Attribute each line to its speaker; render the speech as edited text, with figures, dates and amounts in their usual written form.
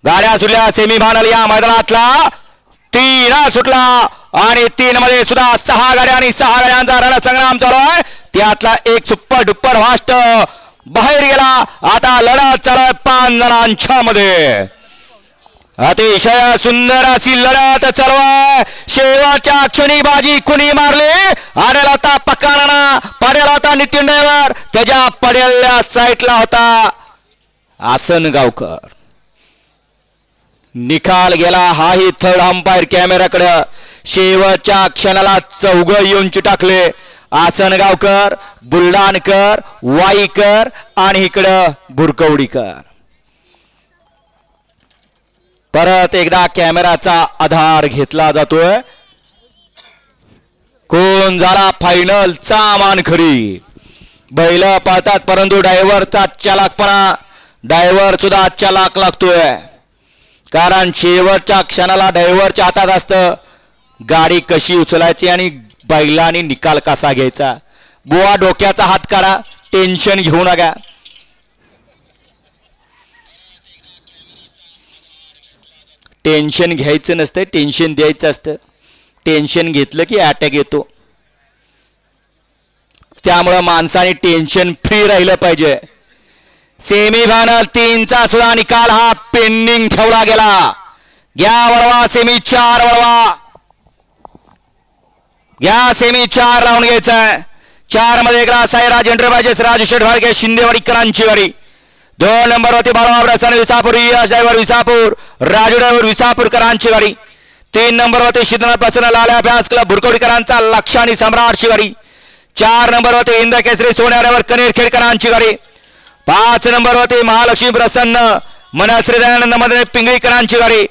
Speaker 1: गाड्या सुटल्या सेमीफायनल या मैदानातला 3 सुटला आणि 3 मध्ये सुद्धा 6 गाड्या आणि 6 गाड्यांचा रणसंग्राम चालू आहे. त्यातला एक सुपर डुपर फास्ट बाहेर गेला. आता लढत चालू आहे 5 जणांच्या मध्ये. अतिशय सुंदर अशी लढत चालू आहे. शेवटच्या क्षणी बाजी कुणी मारली. आडेला होता पकाना, पडेला होता नितीन ड्रायव्हर, त्याच्या पडेल्या साईडला होता आसन गावकर. निकाल गेला. हाही थर्ड अंपायर कॅमेराकडे. शेवटच्या क्षणाला 4 येऊन चिटाकले. आसनगावकर, बुलडाणकर, वाईकर आणि इकडं बुरकवडीकर. परत एकदा कॅमेराचा आधार घेतला जातोय. कोण झाला फायनलचा मानकरी. बैल पळतात परंतु ड्रायव्हरचा चालाकपणा, ड्रायव्हर सुद्धा चालाक लागतोय. कारण शेवटच्या क्षणाला ड्रायव्हरच्या हातात असतं गाडी कशी उचलायची आणि बैलांनी निकाल कसा घ्यायचा. बुवा डोक्याचा हात काढा, टेन्शन घेऊ नका. टेन्शन घ्यायचं नसतं, टेन्शन द्यायचं असतं. टेन्शन घेतलं की अटॅक येतो. त्यामुळं माणसाने टेन्शन फ्री राहिलं पाहिजे. सेमीफायनल 3चा सुद्धा निकाल हा पेंडिंग ठेवला गेला. घ्या वळवा सेमी 4 वळवा. घ्या सेमी 4 लावून घ्यायचं. 4 मध्ये साईराज एंटरप्राइजेस राजू शेटवाडके शिंदेवाडीकरांची गाडी. 2 नंबरवरती बाळासाहेब रसाने विसापूर, यश ड्रायव्हर विसापूर, राजू ड्रायव्हर विसापूरकरांची गाडी. 3 नंबरवरती सिद्धनाथ पासून लाल्या अभ्यास क्लब बुरकवडीकरांचा लक्ष आणि सम्राटची गाडी. 4 नंबरवरती इंद केसरी सोन्या ड्रायव्हर कनेरखेडकरांची गाडी. 5 नंबरवरती महालक्ष्मी प्रसन्न मनश्री दयानंद मध्ये पिंगळीकरांची गाडी.